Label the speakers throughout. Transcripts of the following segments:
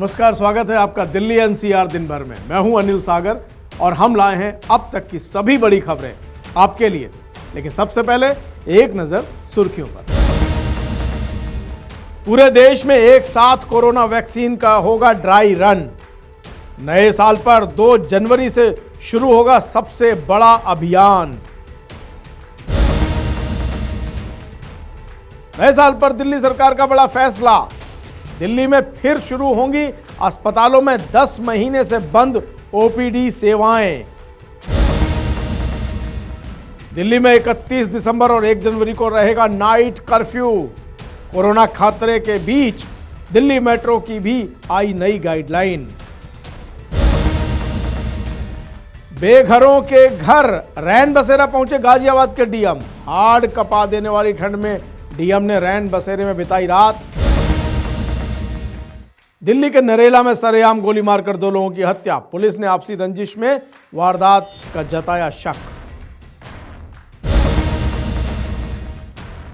Speaker 1: नमस्कार, स्वागत है आपका दिल्ली एनसीआर दिन भर में। मैं हूं अनिल सागर और हम लाए हैं अब तक की सभी बड़ी खबरें आपके लिए। लेकिन सबसे पहले एक नजर सुर्खियों पर। पूरे देश में एक साथ कोरोना वैक्सीन का होगा ड्राई रन। नए साल पर 2 जनवरी से शुरू होगा सबसे बड़ा अभियान। नए साल पर दिल्ली सरकार का बड़ा फैसला। दिल्ली में फिर शुरू होंगी अस्पतालों में 10 महीने से बंद ओपीडी सेवाएं। दिल्ली में 31 दिसंबर और 1 जनवरी को रहेगा नाइट कर्फ्यू। कोरोना खतरे के बीच दिल्ली मेट्रो की भी आई नई गाइडलाइन। बेघरों के घर रैन बसेरा पहुंचे गाजियाबाद के डीएम। हाड़ कपा देने वाली ठंड में डीएम ने रैन बसेरे में बिताई रात। दिल्ली के नरेला में सरेआम गोली मारकर 2 लोगों की हत्या। पुलिस ने आपसी रंजिश में वारदात का जताया शक।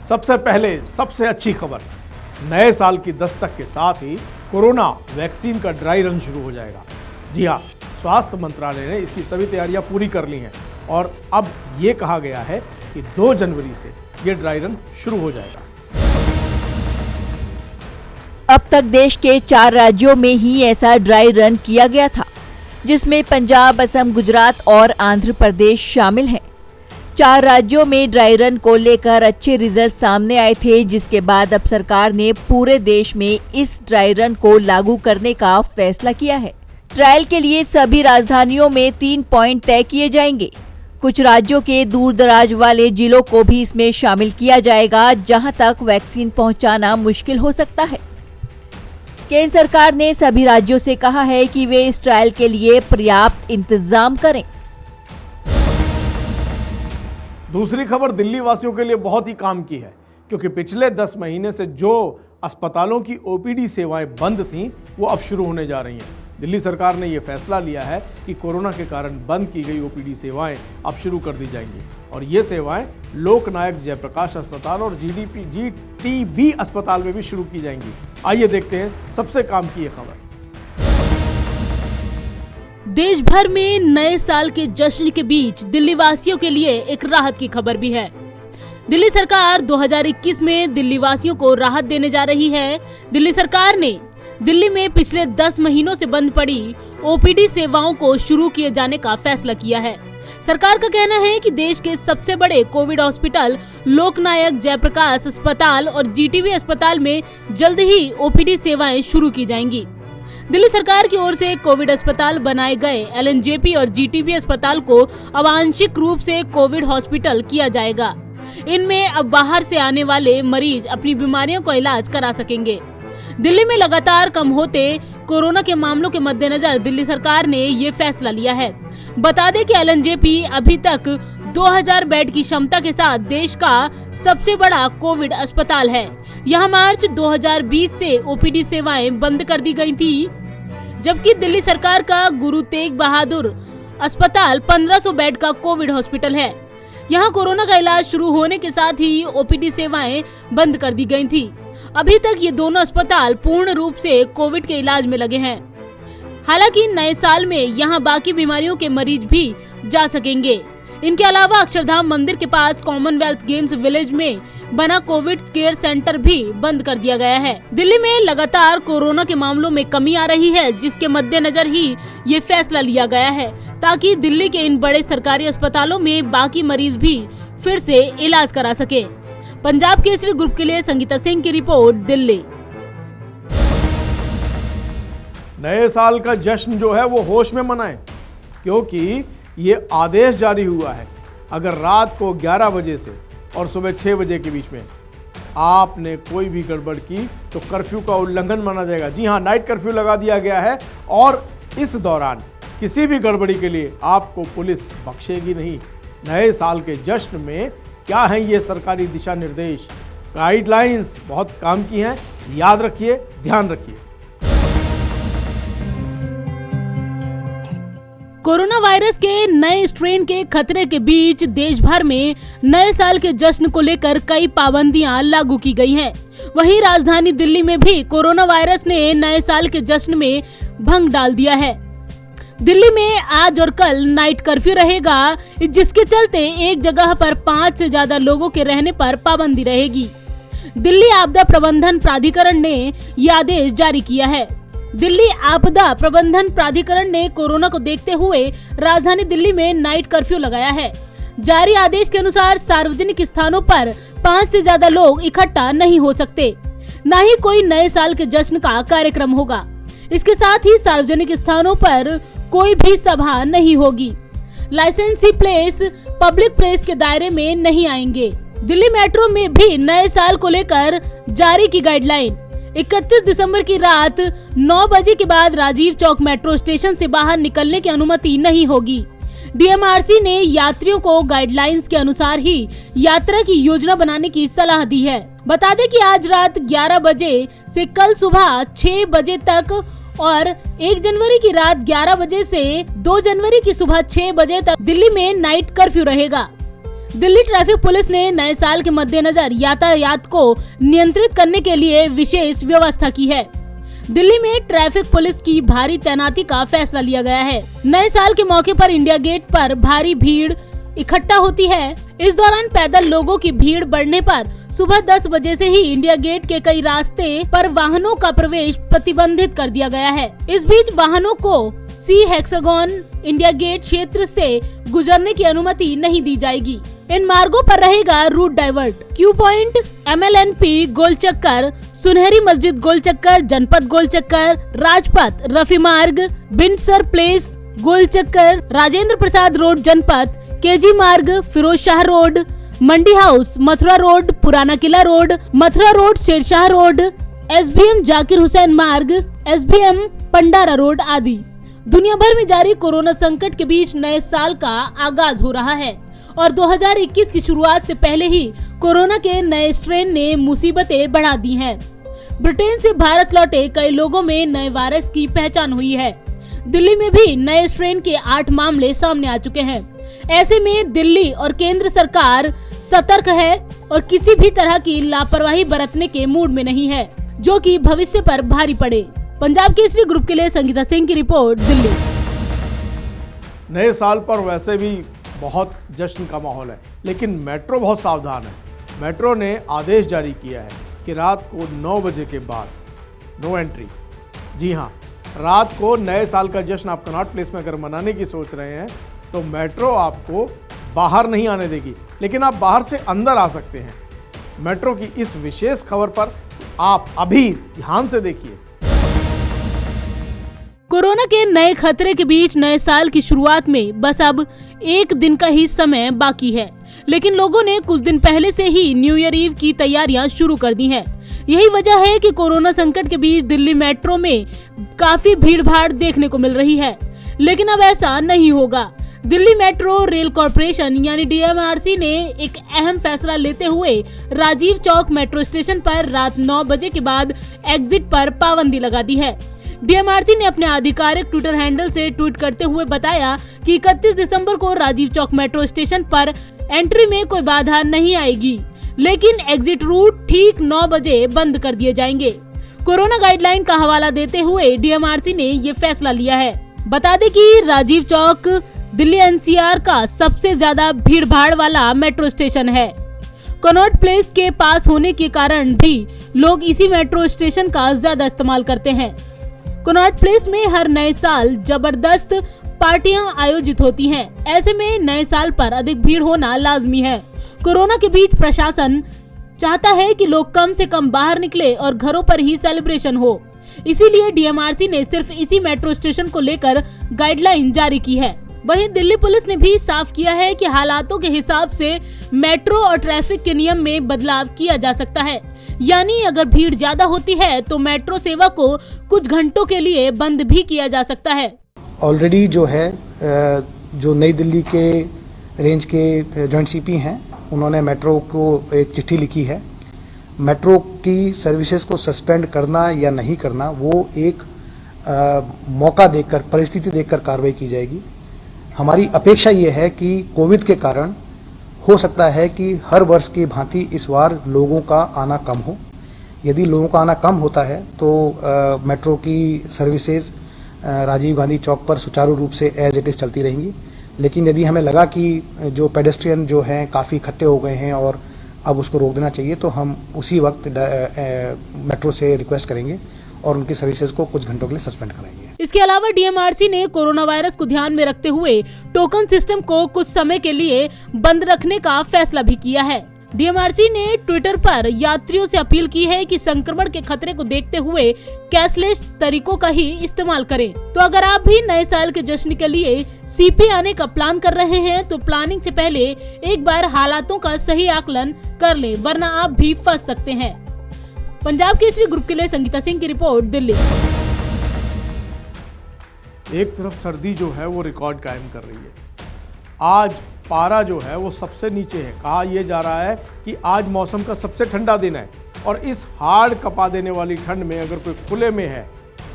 Speaker 1: सबसे पहले सबसे अच्छी खबर, नए साल की दस्तक के साथ ही कोरोना वैक्सीन का ड्राई रन शुरू हो जाएगा। जी हां, स्वास्थ्य मंत्रालय ने इसकी सभी तैयारियां पूरी कर ली हैं और अब यह कहा गया है कि 2 जनवरी से यह ड्राई रन शुरू हो जाएगा।
Speaker 2: अब तक देश के 4 राज्यों में ही ऐसा ड्राई रन किया गया था, जिसमें पंजाब, असम, गुजरात और आंध्र प्रदेश शामिल हैं। 4 राज्यों में ड्राई रन को लेकर अच्छे रिजल्ट सामने आए थे, जिसके बाद अब सरकार ने पूरे देश में इस ड्राई रन को लागू करने का फैसला किया है। ट्रायल के लिए सभी राजधानियों में 3 पॉइंट तय किए जाएंगे। कुछ राज्यों के दूर दराज वाले जिलों को भी इसमें शामिल किया जाएगा, जहां तक वैक्सीन पहुंचाना मुश्किल हो सकता है। केंद्र सरकार ने सभी राज्यों से कहा है कि वे इस ट्रायल के लिए पर्याप्त इंतजाम करें।
Speaker 1: दूसरी खबर दिल्ली वासियों के लिए बहुत ही काम की है, क्योंकि पिछले 10 महीने से जो अस्पतालों की ओपीडी सेवाएं बंद थीं, वो अब शुरू होने जा रही हैं। दिल्ली सरकार ने यह फैसला लिया है कि कोरोना के कारण बंद की गई ओपीडी सेवाएं अब शुरू कर दी जाएंगी और ये सेवाएं लोकनायक जयप्रकाश अस्पताल और जीटीबी अस्पताल में भी शुरू की जाएंगी। आइए देखते हैं सबसे काम की ये खबर।
Speaker 3: देश भर में नए साल के जश्न के बीच दिल्ली वासियों के लिए एक राहत की खबर भी है। दिल्ली सरकार 2021 में दिल्ली वासियों को राहत देने जा रही है। दिल्ली सरकार ने दिल्ली में पिछले 10 महीनों से बंद पड़ी ओपीडी सेवाओं को शुरू किए जाने का फैसला किया है। सरकार का कहना है कि देश के सबसे बड़े कोविड हॉस्पिटल लोकनायक जयप्रकाश अस्पताल और जीटीबी अस्पताल में जल्द ही ओपीडी सेवाएं शुरू की जाएंगी। दिल्ली सरकार की ओर से कोविड अस्पताल बनाए गए एलएनजेपी और जीटीबी अस्पताल को अब आंशिक रूप से कोविड हॉस्पिटल किया जाएगा। इनमें अब बाहर से आने वाले मरीज अपनी बीमारियों का इलाज करा सकेंगे। दिल्ली में लगातार कम होते कोरोना के मामलों के मद्देनजर दिल्ली सरकार ने ये फैसला लिया है। बता दें कि एलएनजेपी अभी तक 2000 बेड की क्षमता के साथ देश का सबसे बड़ा कोविड अस्पताल है। यहाँ मार्च 2020 से ओपीडी सेवाएं बंद कर दी गई थी, जबकि दिल्ली सरकार का गुरु तेग बहादुर अस्पताल 1500 बेड का कोविड हॉस्पिटल है। यहाँ कोरोना का इलाज शुरू होने के साथ ही ओपीडी सेवाएं बंद कर दी गई थी। अभी तक ये दोनों अस्पताल पूर्ण रूप से कोविड के इलाज में लगे हैं। हालांकि नए साल में यहाँ बाकी बीमारियों के मरीज भी जा सकेंगे। इनके अलावा अक्षरधाम मंदिर के पास कॉमनवेल्थ गेम्स विलेज में बना कोविड केयर सेंटर भी बंद कर दिया गया है। दिल्ली में लगातार कोरोना के मामलों में कमी आ रही है, जिसके मद्देनजर ही ये फैसला लिया गया है, ताकि दिल्ली के इन बड़े सरकारी अस्पतालों में बाकी मरीज भी फिर से इलाज करा सके। पंजाब केसरी ग्रुप के लिए संगीता सिंह की रिपोर्ट, दिल्ली।
Speaker 1: नए साल का जश्न जो है वो होश में मनाएं, क्योंकि ये आदेश जारी हुआ है। अगर रात को 11 बजे से और सुबह 6 बजे के बीच में आपने कोई भी गड़बड़ की तो कर्फ्यू का उल्लंघन माना जाएगा। जी हाँ, नाइट कर्फ्यू लगा दिया गया है और इस दौरान किसी भी गड़बड़ी के लिए आपको पुलिस बख्शेगी नहीं। नए साल के जश्न में क्या हैं ये सरकारी दिशा निर्देश, गाइडलाइंस बहुत काम की हैं, याद रखिए, ध्यान रखिए।
Speaker 3: कोरोना वायरस के नए स्ट्रेन के खतरे के बीच देश भर में नए साल के जश्न को लेकर कई पाबंदियां लागू की गई हैं। वहीं राजधानी दिल्ली में भी कोरोना वायरस ने नए साल के जश्न में भंग डाल दिया है। दिल्ली में आज और कल नाइट कर्फ्यू रहेगा, जिसके चलते एक जगह पर 5 से ज्यादा लोगों के रहने पर पाबंदी रहेगी। दिल्ली आपदा प्रबंधन प्राधिकरण ने यह आदेश जारी किया है। दिल्ली आपदा प्रबंधन प्राधिकरण ने कोरोना को देखते हुए राजधानी दिल्ली में नाइट कर्फ्यू लगाया है। जारी आदेश के अनुसार सार्वजनिक स्थानों पर 5 से ज्यादा लोग इकट्ठा नहीं हो सकते, न ही कोई नए साल के जश्न का कार्यक्रम होगा। इसके साथ ही सार्वजनिक स्थानों पर कोई भी सभा नहीं होगी। लाइसेंसी प्लेस पब्लिक प्लेस के दायरे में नहीं आएंगे। दिल्ली मेट्रो में भी नए साल को लेकर जारी की गाइडलाइन। 31 दिसंबर की रात 9 बजे के बाद राजीव चौक मेट्रो स्टेशन से बाहर निकलने की अनुमति नहीं होगी। डीएमआरसी ने यात्रियों को गाइडलाइंस के अनुसार ही यात्रा की योजना बनाने की सलाह दी है। बता दें कि आज रात 11 बजे से कल सुबह 6 बजे तक और 1 जनवरी की रात 11 बजे से 2 जनवरी की सुबह 6 बजे तक दिल्ली में नाइट कर्फ्यू रहेगा। दिल्ली ट्रैफिक पुलिस ने नए साल के मद्देनजर यातायात को नियंत्रित करने के लिए विशेष व्यवस्था की है। दिल्ली में ट्रैफिक पुलिस की भारी तैनाती का फैसला लिया गया है। नए साल के मौके पर इंडिया गेट पर भारी भीड़ इकट्ठा होती है। इस दौरान पैदल लोगों की भीड़ बढ़ने पर सुबह 10 बजे से ही इंडिया गेट के कई रास्ते पर वाहनों का प्रवेश प्रतिबंधित कर दिया गया है। इस बीच वाहनों को सी हेक्सागन इंडिया गेट क्षेत्र से गुजरने की अनुमति नहीं दी जाएगी। इन मार्गों पर रहेगा route divert. Q point, MLNP गोल चक्कर, सुनहरी मस्जिद गोल चक्कर, जनपद गोल चक्कर, राजपथ, रफी मार्ग, बिनसर प्लेस गोल चक्कर, Rajendra Prasad road Janpath, KG Marg, Firoz Shah road, Mandi house, Mathura road, Purana Qila road, Mathura road, Sher Shah road, SBM Zakir Hussain Marg, SBM Pandara road आदि। दुनिया भर में जारी कोरोना संकट के बीच नए साल का आगाज हो रहा है और 2021 की शुरुआत से पहले ही कोरोना के नए स्ट्रेन ने मुसीबतें बढ़ा दी हैं। ब्रिटेन से भारत लौटे कई लोगों में नए वायरस की पहचान हुई है। दिल्ली में भी नए स्ट्रेन के 8 मामले सामने आ चुके हैं। ऐसे में दिल्ली और केंद्र सरकार सतर्क है और किसी भी तरह की लापरवाही बरतने के मूड में नहीं है, जो कि भविष्य पर भारी पड़े। पंजाब केसरी ग्रुप के लिए संगीता सिंह की रिपोर्ट, दिल्ली।
Speaker 1: नए साल पर वैसे भी बहुत जश्न का माहौल है, लेकिन मेट्रो बहुत सावधान है। मेट्रो ने आदेश जारी किया है कि रात को 9 बजे के बाद नो एंट्री। जी हाँ, रात को नए साल का जश्न आप कनॉट प्लेस में अगर मनाने की सोच रहे हैं तो मेट्रो आपको बाहर नहीं आने देगी, लेकिन आप बाहर से अंदर आ सकते हैं। मेट्रो की इस विशेष खबर पर आप अभी ध्यान से देखिए।
Speaker 3: कोरोना के नए खतरे के बीच नए साल की शुरुआत में बस अब 1 दिन का ही समय बाकी है, लेकिन लोगों ने कुछ दिन पहले से ही न्यू ईयर ईव की तैयारियां शुरू कर दी हैं। यही वजह है कि कोरोना संकट के बीच दिल्ली मेट्रो में काफी भीड़-भाड़ देखने को मिल रही है, लेकिन अब ऐसा नहीं होगा। दिल्ली मेट्रो रेल कॉर्पोरेशन यानी डीएमआरसी ने एक अहम फैसला लेते हुए राजीव चौक मेट्रो स्टेशन पर रात 9 बजे के बाद एग्जिट पर पाबंदी लगा दी है। डीएमआरसी ने अपने आधिकारिक ट्विटर हैंडल से ट्वीट करते हुए बताया कि 31 दिसंबर को राजीव चौक मेट्रो स्टेशन पर एंट्री में कोई बाधा नहीं आएगी, लेकिन एग्जिट रूट ठीक 9 बजे बंद कर दिए जाएंगे। कोरोना गाइडलाइन का हवाला देते हुए डीएमआरसी ने ये फैसला लिया है। बता दें कि राजीव चौक दिल्ली एनसीआर का सबसे ज्यादा भीड़ भाड़ वाला मेट्रो स्टेशन है। कनॉट प्लेस के पास होने के कारण भी लोग इसी मेट्रो स्टेशन का ज्यादा इस्तेमाल करते हैं। कनॉट प्लेस में हर नए साल जबरदस्त पार्टियां आयोजित होती हैं। ऐसे में नए साल पर अधिक भीड़ होना लाजमी है। कोरोना के बीच प्रशासन चाहता है कि लोग कम से कम बाहर निकले और घरों पर ही सेलिब्रेशन हो। इसीलिए डीएमआरसी ने सिर्फ इसी मेट्रो स्टेशन को लेकर गाइडलाइन जारी की है। वहीं दिल्ली पुलिस ने भी साफ किया है कि हालातों के हिसाब से मेट्रो और ट्रैफिक के नियम में बदलाव किया जा सकता है, यानी अगर भीड़ ज्यादा होती है तो मेट्रो सेवा को कुछ घंटों के लिए बंद भी किया जा सकता है।
Speaker 4: ऑलरेडी जो है जो नई दिल्ली के रेंज के जॉइंट सीपी हैं, उन्होंने मेट्रो को एक चिट्ठी लिखी है। मेट्रो की सर्विसेज को सस्पेंड करना या नहीं करना वो एक मौका देखकर, परिस्थिति देखकर कार्रवाई की जाएगी। हमारी अपेक्षा ये है कि कोविड के कारण हो सकता है कि हर वर्ष की भांति इस बार लोगों का आना कम हो। यदि लोगों का आना कम होता है तो मेट्रो की सर्विसेज राजीव गांधी चौक पर सुचारू रूप से एज इट इज़ चलती रहेंगी। लेकिन यदि हमें लगा कि जो पेडेस्ट्रियन जो हैं काफ़ी इकट्ठे हो गए हैं और अब उसको रोक देना चाहिए, तो हम उसी वक्त मेट्रो से रिक्वेस्ट करेंगे और उनकी सर्विसेज को कुछ घंटों के लिए सस्पेंड कराएंगे।
Speaker 3: इसके अलावा डीएमआरसी ने कोरोना वायरस को ध्यान में रखते हुए टोकन सिस्टम को कुछ समय के लिए बंद रखने का फैसला भी किया है। डीएमआरसी ने ट्विटर पर यात्रियों से अपील की है कि संक्रमण के खतरे को देखते हुए कैशलेस तरीकों का ही इस्तेमाल करें। तो अगर आप भी नए साल के जश्न के लिए सीपी आने का प्लान कर रहे हैं तो प्लानिंग से पहले एक बार हालातों का सही आकलन कर लें, वरना आप भी फंस सकते हैं। पंजाब केसरी ग्रुप के लिए संगीता सिंह की रिपोर्ट, दिल्ली।
Speaker 1: एक तरफ सर्दी जो है वो रिकॉर्ड कायम कर रही है। आज पारा जो है वो सबसे नीचे है। कहा यह जा रहा है कि आज मौसम का सबसे ठंडा दिन है और इस हाड़ कपा देने वाली ठंड में अगर कोई खुले में है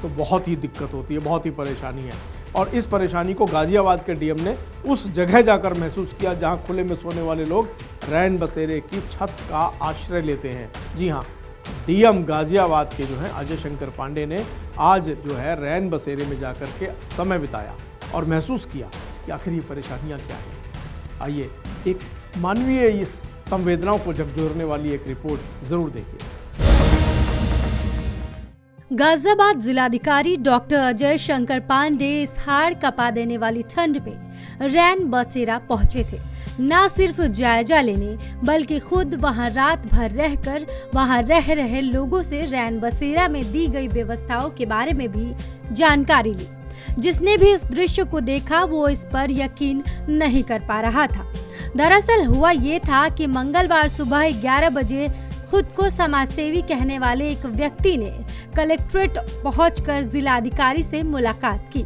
Speaker 1: तो बहुत ही दिक्कत होती है, बहुत ही परेशानी है। और इस परेशानी को गाजियाबाद के डीएम ने उस जगह जाकर महसूस किया जहां खुले में सोने वाले लोग रैन बसेरे की छत का आश्रय लेते हैं। जी हाँ, डीएम गाजियाबाद के जो है अजय शंकर पांडे ने आज जो है रैन बसेरे में जाकर के समय बिताया और महसूस किया कि आखिर ये परेशानियां क्या हैं। आइए एक मानवीय इस संवेदनाओं को झकझोरने वाली एक रिपोर्ट जरूर देखिए।
Speaker 5: गाजियाबाद जिलाधिकारी डॉक्टर अजय शंकर पांडे इस हाड़ कपा देने वाली ठंड में रैन बसेरा पहुंचे थे। न सिर्फ जायजा लेने बल्कि खुद वहां रात भर रहकर वहां रह रहे लोगों से रैन बसेरा में दी गई व्यवस्थाओं के बारे में भी जानकारी ली। जिसने भी इस दृश्य को देखा वो इस पर यकीन नहीं कर पा रहा था। दरअसल हुआ ये था कि मंगलवार सुबह 11 बजे खुद को समाजसेवी कहने वाले एक व्यक्ति ने कलेक्ट्रेट पहुंचकर जिलाधिकारी से मुलाकात की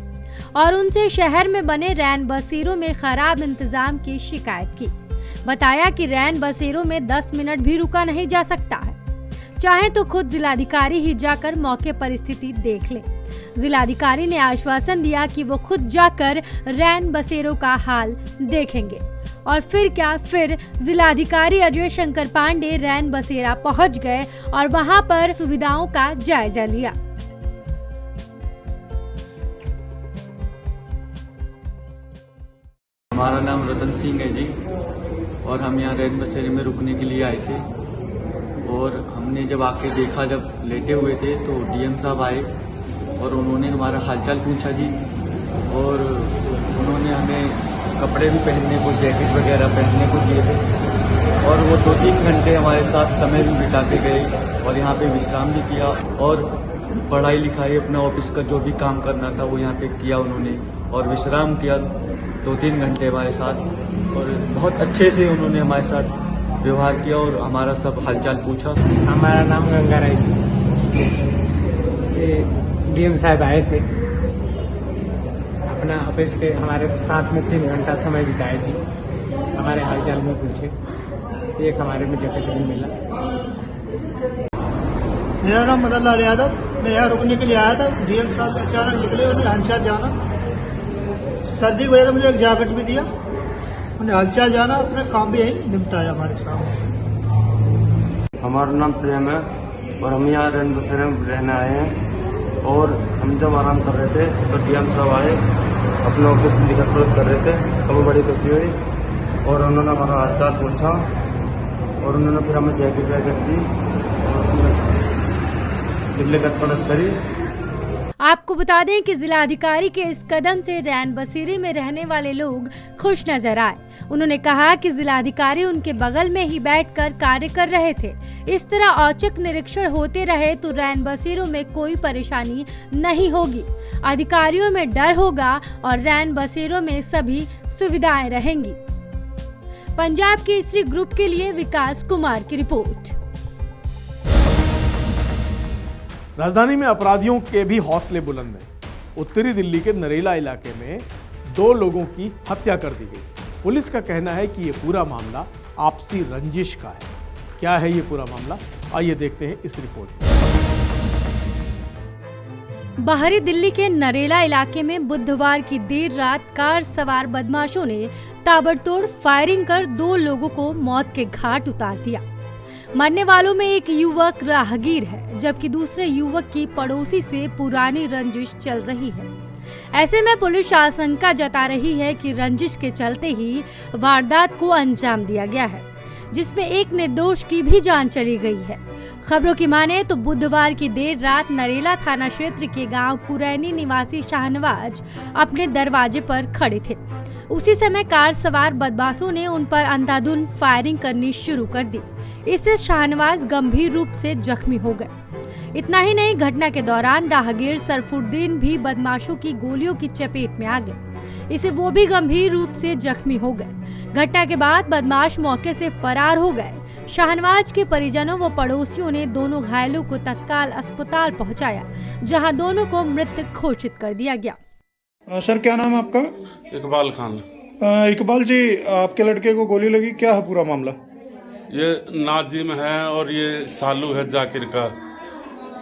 Speaker 5: और उनसे शहर में बने रैन बसेरों में खराब इंतजाम की शिकायत की। बताया कि रैन बसेरों में 10 मिनट भी रुका नहीं जा सकता है, चाहे तो खुद जिलाधिकारी ही जाकर मौके पर स्थिति देख ले। जिलाधिकारी ने आश्वासन दिया कि वो खुद जाकर रैन बसेरों का हाल देखेंगे। और फिर क्या, फिर जिलाधिकारी अजय शंकर पांडे रैन बसेरा पहुंच गए और वहां पर सुविधाओं का जायजा लिया।
Speaker 6: हमारा नाम रतन सिंह है जी और हम यहाँ रैन बसेरे में रुकने के लिए आए थे। और हमने जब आके देखा, जब लेटे हुए थे तो डीएम साहब आए और उन्होंने हमारा हालचाल पूछा जी। और उन्होंने हमें कपड़े भी पहनने को, जैकेट वगैरह पहनने को दिए थे। और वो 2-3 घंटे हमारे साथ समय भी बिता के गए और यहाँ पे विश्राम भी किया और पढ़ाई लिखाई अपना ऑफिस का जो भी काम करना था वो यहाँ पे किया उन्होंने और विश्राम किया 2-3 घंटे हमारे साथ। और बहुत अच्छे से उन्होंने हमारे साथ व्यवहार किया और हमारा सब हालचाल पूछा।
Speaker 7: हमारा नाम गंगा राय जी। डीएम साहब आए थे, अपना ऑफिस के हमारे साथ में 3 घंटा समय बिताए जी। हमारे हालचाल में पूछे, एक हमारे में जैकेट भी मिला।
Speaker 8: मेरा नाम मदन लाल यादव। मैं यहाँ रुकने के लिए आया था। डीएम साहब अचानक निकले और हालचाल जाना, सर्दी की वजह से मुझे एक जैकेट भी दिया। उन्हें हालचाल जाना, अपना काम भी यही निपटाया हमारे साथ।
Speaker 9: हमारा नाम प्रेम है और हम यहाँ रैन बसेरे में रहने आए हैं। और हम जब आराम कर रहे थे तो डीएम साहब आए, अपने ऑफिस से लिखत पढ़त कर रहे थे। हमें बड़ी खुशी हुई और उन्होंने हमारा हालचाल पूछा और उन्होंने फिर हमें जैकेट वैकेट दी और लिखत पढ़त करी।
Speaker 5: आपको बता दें कि जिलाधिकारी के इस कदम से रैन बसेरे में रहने वाले लोग खुश नजर आए। उन्होंने कहा कि जिलाधिकारी उनके बगल में ही बैठकर कार्य कर रहे थे। इस तरह औचक निरीक्षण होते रहे तो रैन बसेरों में कोई परेशानी नहीं होगी, अधिकारियों में डर होगा और रैन बसेरों में सभी सुविधाएं रहेंगी। पंजाब केसरी ग्रुप के लिए विकास कुमार की रिपोर्ट।
Speaker 1: राजधानी में अपराधियों के भी हौसले बुलंद हैं। उत्तरी दिल्ली के नरेला इलाके में 2 लोगों की हत्या कर दी गई। पुलिस का कहना है कि ये पूरा मामला आपसी रंजिश का है। क्या है ये पूरा मामला, आइए देखते हैं इस रिपोर्ट में।
Speaker 5: बाहरी दिल्ली के नरेला इलाके में बुधवार की देर रात कार सवार बदमाशों ने ताबड़तोड़ फायरिंग कर 2 लोगों को मौत के घाट उतार दिया। मरने वालों में एक युवक राहगीर है, जबकि दूसरे युवक की पड़ोसी से पुरानी रंजिश चल रही है। ऐसे में पुलिस आशंका जता रही है कि रंजिश के चलते ही वारदात को अंजाम दिया गया है, जिसमें एक निर्दोष की भी जान चली गई है। खबरों की माने तो बुधवार की देर रात नरेला थाना क्षेत्र के गांव कुरैनी निवासी शाहनवाज अपने दरवाजे पर खड़े थे। उसी समय कार सवार बदमाशों ने उन पर अंधाधुंध फायरिंग करनी शुरू कर दी। इससे शाहनवाज गंभीर रूप से जख्मी हो गए। इतना ही नहीं, घटना के दौरान राहगीर सरफुद्दीन भी बदमाशों की गोलियों की चपेट में आ गए। इसे वो भी गंभीर रूप से जख्मी हो गए। घटना के बाद बदमाश मौके से फरार हो गए। शाहनवाज के परिजनों व पड़ोसियों ने दोनों घायलों को तत्काल अस्पताल पहुंचाया, जहां दोनों को मृत घोषित कर दिया गया।
Speaker 10: सर, क्या नाम है आपका?
Speaker 11: इकबाल खान।
Speaker 10: इकबाल जी, आपके लड़के को गोली लगी, क्या है पूरा मामला?
Speaker 11: ये नाजिम है और ये सालू है जाकिर का।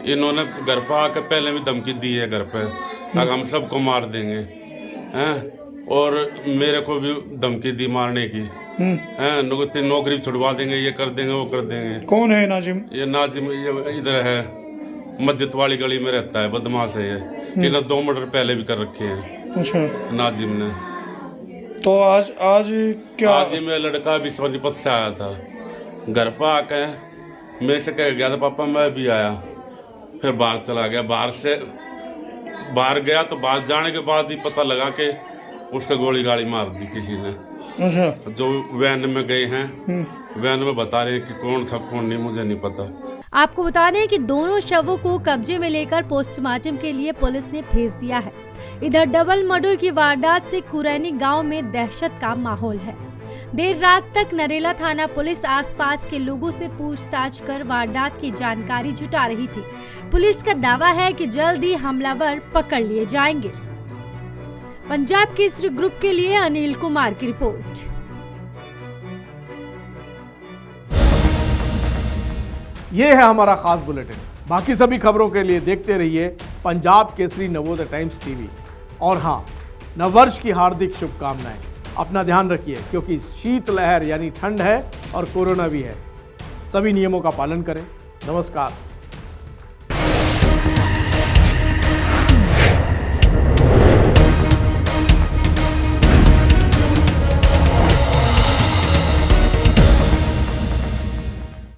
Speaker 11: इन्होंने घर पर आकर पहले भी धमकी दी है घर पे, अगर हम सबको मार देंगे हैं, और मेरे को भी धमकी दी मारने की हैं, नौकरी छुड़वा देंगे, ये कर देंगे, वो कर देंगे।
Speaker 10: कौन है नाजिम?
Speaker 11: ये नाजिम ये इधर है, मस्जिद वाली गली में रहता है, बदमाश है ये। इन्हें 2 मर्डर पहले भी कर रखे हैं।
Speaker 10: अच्छा।
Speaker 11: नाजिम ने
Speaker 10: तो आज क्या?
Speaker 11: आज ही मेरा लड़का भी सोनीपत से आया था, घर पर आके मेरे से कह गया था पापा मैं भी आया, फिर बाहर चला गया। बाहर गया तो बाहर जाने के बाद ही पता लगा कि उसका गोली गाड़ी मार दी किसी ने।
Speaker 10: अच्छा।
Speaker 11: जो वैन में गए हैं, वैन में बता रहे हैं कि कौन था कौन नहीं, मुझे नहीं पता।
Speaker 5: आपको बता दें कि दोनों शवों को कब्जे में लेकर पोस्टमार्टम के लिए पुलिस ने भेज दिया है। इधर डबल मर्डर की वारदात से कुरैनी गांव में दहशत का माहौल है। देर रात तक नरेला थाना पुलिस आसपास के लोगों से पूछताछ कर वारदात की जानकारी जुटा रही थी। पुलिस का दावा है कि जल्द ही हमलावर पकड़ लिए जाएंगे। पंजाब केसरी ग्रुप के लिए अनिल कुमार की रिपोर्ट।
Speaker 1: ये है हमारा खास बुलेटिन। बाकी सभी खबरों के लिए देखते रहिए पंजाब केसरी नवोदय टाइम्स टीवी। और हाँ, नववर्ष की हार्दिक शुभकामनाएं। अपना ध्यान रखिए, क्योंकि शीतलहर यानी ठंड है और कोरोना भी है। सभी नियमों का पालन करें। नमस्कार।